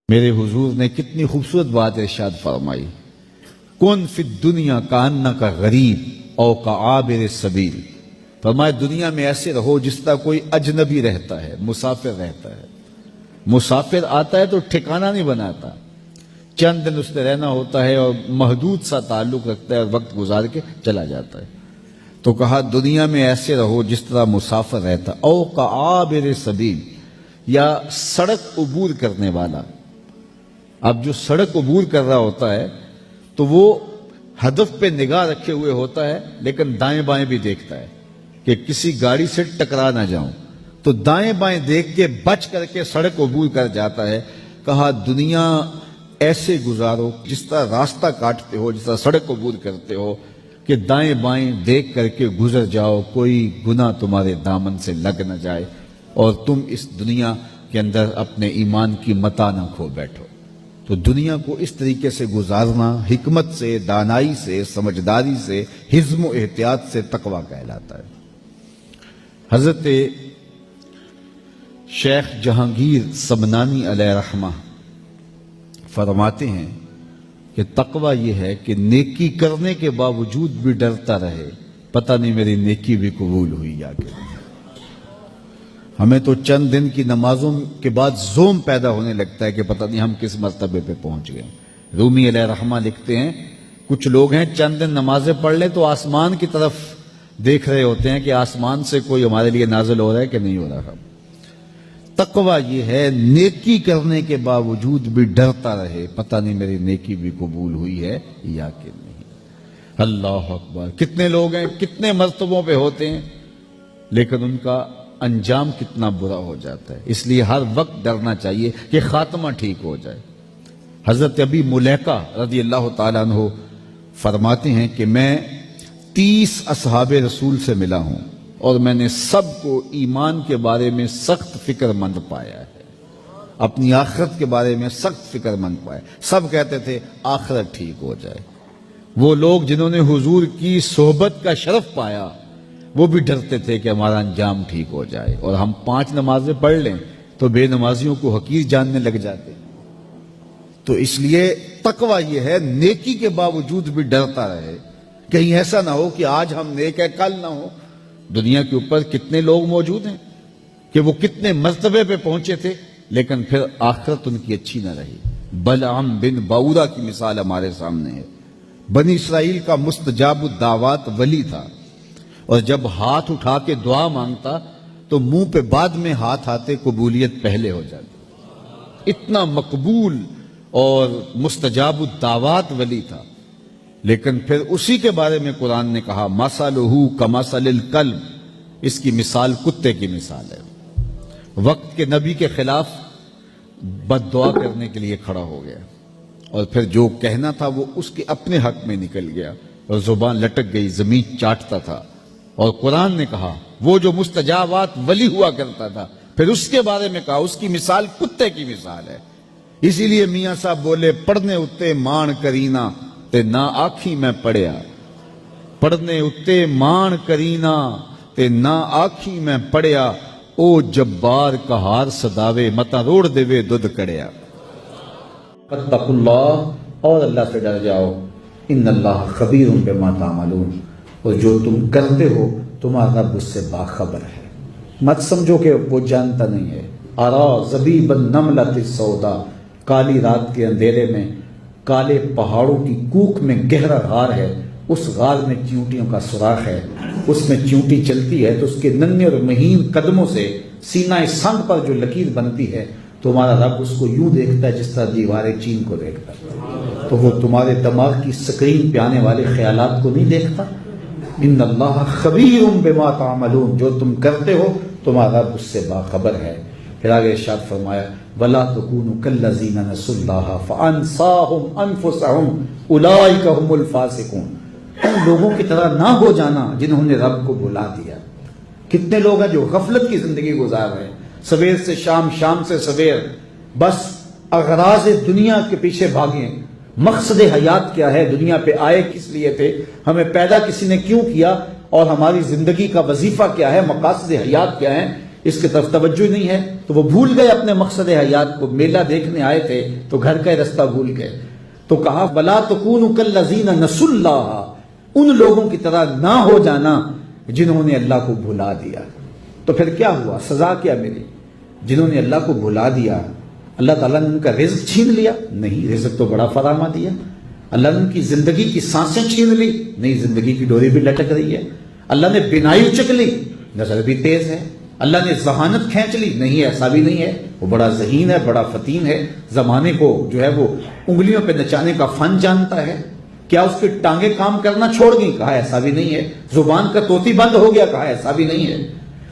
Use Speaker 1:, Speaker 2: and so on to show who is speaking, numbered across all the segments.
Speaker 1: میرے حضور نے کتنی خوبصورت بات ارشاد فرمائی، کن فی الدنیا کانک غریب او کعابر السبیل، فرمایا دنیا میں ایسے رہو جس طرح کوئی اجنبی رہتا ہے، مسافر رہتا ہے۔ مسافر آتا ہے تو ٹھکانہ نہیں بناتا، چند دن اس نے رہنا ہوتا ہے اور محدود سا تعلق رکھتا ہے اور وقت گزار کے چلا جاتا ہے۔ تو کہا دنیا میں ایسے رہو جس طرح مسافر رہتا، او کعابر السبیل، یا سڑک عبور کرنے والا۔ اب جو سڑک عبور کر رہا ہوتا ہے تو وہ ہدف پہ نگاہ رکھے ہوئے ہوتا ہے، لیکن دائیں بائیں بھی دیکھتا ہے کہ کسی گاڑی سے ٹکرا نہ جاؤں، تو دائیں بائیں دیکھ کے بچ کر کے سڑک عبور کر جاتا ہے۔ کہا دنیا ایسے گزارو جس طرح راستہ کاٹتے ہو، جس طرح سڑک عبور کرتے ہو کہ دائیں بائیں دیکھ کر کے گزر جاؤ، کوئی گناہ تمہارے دامن سے لگ نہ جائے اور تم اس دنیا کے اندر اپنے ایمان کی متاع نہ کھو بیٹھو۔ تو دنیا کو اس طریقے سے گزارنا حکمت سے، دانائی سے، سمجھداری سے، حزم و احتیاط سے تقویٰ کہلاتا ہے۔ حضرت شیخ جہانگیر سمنانی علیہ رحمہ فرماتے ہیں کہ تقویٰ یہ ہے کہ نیکی کرنے کے باوجود بھی ڈرتا رہے، پتہ نہیں میری نیکی بھی قبول ہوئی یا کہ نہیں۔ ہمیں تو چند دن کی نمازوں کے بعد زوم پیدا ہونے لگتا ہے کہ پتہ نہیں ہم کس مرتبے پہ پہنچ گئے۔ رومی علیہ رحمہ لکھتے ہیں کچھ لوگ ہیں چند دن نمازیں پڑھ لیں تو آسمان کی طرف دیکھ رہے ہوتے ہیں کہ آسمان سے کوئی ہمارے لیے نازل ہو رہا ہے کہ نہیں ہو رہا۔ تقویٰ یہ ہے نیکی کرنے کے باوجود بھی ڈرتا رہے، پتہ نہیں میری نیکی بھی قبول ہوئی ہے یا کہ نہیں۔ اللہ اکبر! کتنے لوگ ہیں کتنے مرتبوں پہ ہوتے ہیں لیکن ان کا انجام کتنا برا ہو جاتا ہے۔ اس لیے ہر وقت ڈرنا چاہیے کہ خاتمہ ٹھیک ہو جائے۔ حضرت ابی ملیکہ رضی اللہ تعالیٰ عنہ فرماتے ہیں کہ میں 30 اصحاب رسول سے ملا ہوں اور میں نے سب کو ایمان کے بارے میں سخت فکر مند پایا ہے، اپنی آخرت کے بارے میں سخت فکر مند پایا۔ سب کہتے تھے آخرت ٹھیک ہو جائے۔ وہ لوگ جنہوں نے حضور کی صحبت کا شرف پایا وہ بھی ڈرتے تھے کہ ہمارا انجام ٹھیک ہو جائے، اور ہم 5 نمازیں پڑھ لیں تو بے نمازیوں کو حقیر جاننے لگ جاتے۔ تو اس لیے تقویٰ یہ ہے نیکی کے باوجود بھی ڈرتا رہے، کہیں ایسا نہ ہو کہ آج ہم نیک ہے کل نہ ہو۔ دنیا کے اوپر کتنے لوگ موجود ہیں کہ وہ کتنے مرتبے پہ پہنچے تھے لیکن پھر آخرت ان کی اچھی نہ رہی۔ بلعام بن باورہ کی مثال ہمارے سامنے ہے۔ بنی اسرائیل کا مستجاب الدعوات ولی تھا، اور جب ہاتھ اٹھا کے دعا مانگتا تو منہ پہ بعد میں ہاتھ آتے، قبولیت پہلے ہو جاتی۔ اتنا مقبول اور مستجاب الدعوات ولی تھا، لیکن پھر اسی کے بارے میں قرآن نے کہا مثلہ کمثل الکلب، اس کی مثال کتے کی مثال ہے۔ وقت کے نبی کے خلاف بد دعا کرنے کے لیے کھڑا ہو گیا، اور پھر جو کہنا تھا وہ اس کے اپنے حق میں نکل گیا اور زبان لٹک گئی، زمین چاٹتا تھا۔ اور قرآن نے کہا وہ جو مستجابات ولی ہوا کرتا تھا، پھر اس کے بارے میں کہا اس کی مثال کتے کی مثال ہے۔ اسی لیے میاں صاحب بولے پڑھنے اتے مان کرینا تے نہ آکھی میں پڑھیا، پڑھنے اتے مان کرینا تے نہ آکھی میں پڑھیا، او جبار کہار صداوے متا روڑ دیوے دودھ کڑیا۔ اتقوا اللہ، اور اللہ سے ڈر جاؤ، ان اللہ خبیر بما تعملون، اور جو تم کرتے ہو تمہارا رب اس سے باخبر ہے۔ مت سمجھو کہ وہ جانتا نہیں ہے۔ ارا زبیب النملۃ السودا، کالی رات کے اندھیرے میں کالے پہاڑوں کی کوکھ میں گہرا غار ہے، اس غار میں چیونٹیوں کا سوراخ ہے، اس میں چیونٹی چلتی ہے تو اس کے ننھے اور مہین قدموں سے سینہ سنگ پر جو لکیر بنتی ہے تمہارا رب اس کو یوں دیکھتا ہے جس طرح دیوار چین کو دیکھتا ہے۔ تو وہ تمہارے دماغ کی سکرین پہ آنے والے خیالات کو نہیں دیکھتا؟ ان اللہ خبیر بما تعملون، جو تم کرتے ہو تمہارا رب اس سے باخبر ہے۔ پھر آگے ارشاد فرمایا ولا تکونوا کالذین نسوا اللہ فانساہم انفسہم اولئک هم الفاسقون، ان لوگوں کی طرح نہ ہو جانا جنہوں نے رب کو بھلا دیا۔ کتنے لوگ ہیں جو غفلت کی زندگی گزار رہے ہیں، سویر سے شام، شام سے سویر، بس اغراض دنیا کے پیچھے بھاگیں۔ مقصد حیات کیا ہے؟ دنیا پہ آئے کس لیے تھے؟ ہمیں پیدا کسی نے کیوں کیا؟ اور ہماری زندگی کا وظیفہ کیا ہے؟ مقاصد حیات کیا ہیں؟ اس کی طرف توجہ ہی نہیں ہے، تو وہ بھول گئے اپنے مقصد حیات کو، میلہ دیکھنے آئے تھے تو گھر کا رستہ بھول گئے۔ تو کہا وَلَا تَكُونُوا كَالَّذِينَ نَسُوا اللَّهَ، ان لوگوں کی طرح نہ ہو جانا جنہوں نے اللہ کو بھلا دیا۔ تو پھر کیا ہوا، سزا کیا ملی؟ جنہوں نے اللہ کو بھلا دیا اللہ تعالیٰ نے ان کا رزق چھین لیا؟ نہیں، رزق تو بڑا فراہمہ دیا۔ اللہ نے ان کی زندگی کی سانسیں چھین لی؟ نہیں، زندگی کی ڈوری بھی لٹک رہی ہے۔ اللہ نے بینائی اچک لی؟ نظر بھی تیز ہے۔ اللہ نے ذہانت کھینچ لی؟ نہیں، ایسا بھی نہیں ہے، وہ بڑا ذہین ہے، بڑا فتین ہے، زمانے کو جو ہے وہ انگلیوں پہ نچانے کا فن جانتا ہے۔ کیا اس کی ٹانگیں کام کرنا چھوڑ گئیں؟ کہا ایسا بھی نہیں ہے۔ زبان کا طوطی بند ہو گیا؟ کہا ایسا بھی نہیں ہے۔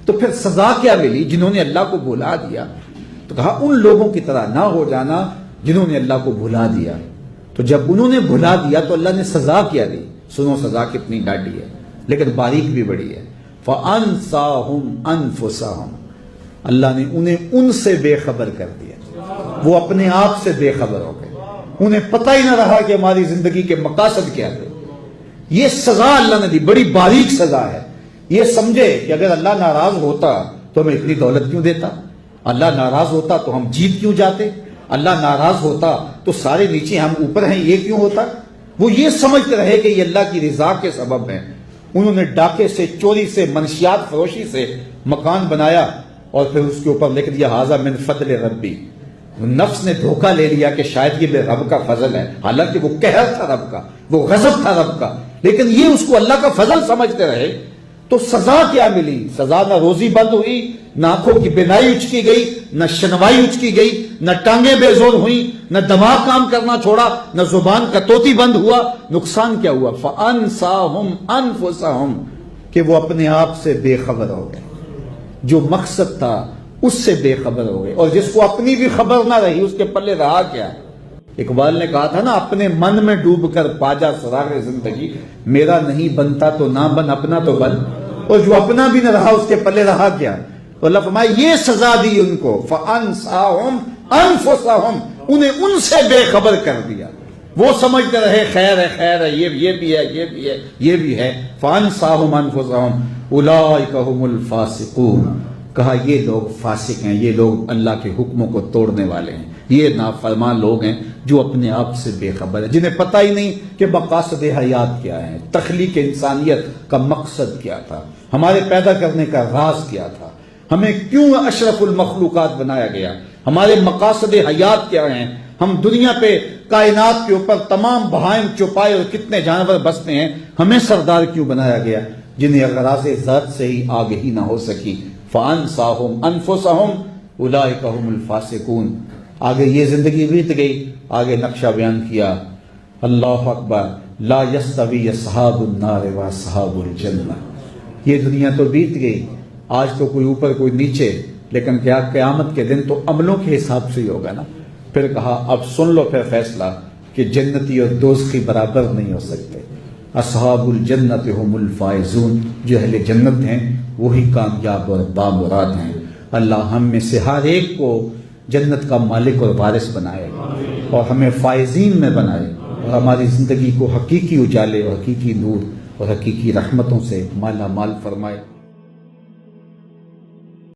Speaker 1: تو پھر سزا کیا ملی جنہوں نے اللہ کو بھلا دیا؟ تو کہا ان لوگوں کی طرح نہ ہو جانا جنہوں نے اللہ کو بھلا دیا۔ تو جب انہوں نے بھلا دیا تو اللہ نے سزا کیا دی؟ سنو سزا کتنی ڈاڈی ہے، لیکن باریک بھی بڑی ہے۔ فَأَنْسَاهُمْ أَنفُسَهُمْ، اللہ نے انہیں ان سے بے خبر کر دیا، وہ اپنے آپ سے بے خبر ہو گئے، انہیں پتہ ہی نہ رہا کہ ہماری زندگی کے مقاصد کیا تھے۔ یہ سزا اللہ نے دی، بڑی باریک سزا ہے۔ یہ سمجھے کہ اگر اللہ ناراض ہوتا تو ہمیں اتنی دولت کیوں دیتا، اللہ ناراض ہوتا تو ہم جیت کیوں جاتے، اللہ ناراض ہوتا تو سارے نیچے ہم اوپر ہیں، یہ کیوں ہوتا؟ وہ یہ سمجھتے رہے کہ یہ اللہ کی رضا کے سبب ہیں۔ انہوں نے ڈاکے سے، چوری سے، منشیات فروشی سے مکان بنایا اور پھر اس کے اوپر لکھ دیا ھذا من فضل ربی۔ نفس نے دھوکہ لے لیا کہ شاید یہ رب کا فضل ہے، حالانکہ وہ قہر تھا رب کا، وہ غضب تھا رب کا، لیکن یہ اس کو اللہ کا فضل سمجھتے رہے۔ تو سزا کیا ملی؟ سزا نہ روزی بند ہوئی، نہ آنکھوں کی بینائی اچکی گئی، نہ شنوائی اچکی گئی، نہ ٹانگیں بے زور ہوئیں، نہ دماغ کام کرنا چھوڑا، نہ زبان کا طوطی بند ہوا۔ نقصان کیا ہوا؟ فَأَنْسَاهُمْ أَنفُسَهُمْ، کہ وہ اپنے آپ سے بے خبر ہو گئے، جو مقصد تھا اس سے بے خبر ہو گئے، اور جس کو اپنی بھی خبر نہ رہی اس کے پلے رہا کیا؟ اقبال نے کہا تھا نا، اپنے من میں ڈوب کر پاجا سراغ زندگی، میرا نہیں بنتا تو نہ بن، اپنا تو بن، اور جو اپنا بھی نہ رہا اس کے پلے رہا کیا؟ تو اللہ فرمائے یہ سزا دی ان کو، فَأَنْسَاهُمْ أَنفُسَهُمْ، انہیں ان سے بے خبر کر دیا۔ وہ سمجھتے رہے خیر ہے، خیر ہے، یہ بھی ہے، یہ بھی ہے، یہ بھی ہے۔ فَأَنْسَاهُمْ أَنفُسَهُمْ أُولَٰئِكَ هُمُ الْفَاسِقُونَ، کہا یہ لوگ فاسق ہیں، یہ لوگ اللہ کے حکموں کو توڑنے والے ہیں، یہ نافرمان لوگ ہیں جو اپنے آپ سے بے خبر ہیں، جنہیں پتہ ہی نہیں کہ مقاصد حیات کیا ہیں، تخلیق انسانیت کا مقصد کیا تھا، ہمارے پیدا کرنے کا راز کیا تھا، ہمیں کیوں اشرف المخلوقات بنایا گیا، ہمارے مقاصد حیات کیا ہیں، ہم دنیا پہ کائنات کے اوپر تمام بہائم چوپائے اور کتنے جانور بستے ہیں، ہمیں سردار کیوں بنایا گیا، جنہیں اغراض ذات سے ہی آگہی نہ ہو سکی۔ فَأَنْسَاهُمْ أَنفُسَهُمْ أُولَٰئِكَ هُمُ الْفَاسِقُونَ۔ آگے یہ زندگی بیت گئی، آگے نقشہ بیان کیا، اللہ اکبر، لا يستوی اصحاب النار واصحاب الجنہ۔ یہ دنیا تو بیت گئی، آج تو کوئی اوپر کوئی نیچے، لیکن کیا قیامت کے دن تو عملوں کے حساب سے ہی ہوگا نا۔ پھر کہا اب سن لو پھر فیصلہ کہ جنتی اور دوزخی برابر نہیں ہو سکتے۔ اصحاب الجنت هم الفائزون، جو اہل جنت ہیں وہی کامیاب اور بامراد ہیں۔ اللہ ہم میں سے ہر ایک کو جنت کا مالک اور وارث بنائے اور ہمیں فائزین میں بنائے، اور ہماری زندگی کو حقیقی اجالے اور حقیقی نور اور حقیقی رحمتوں سے مالا مال فرمائے۔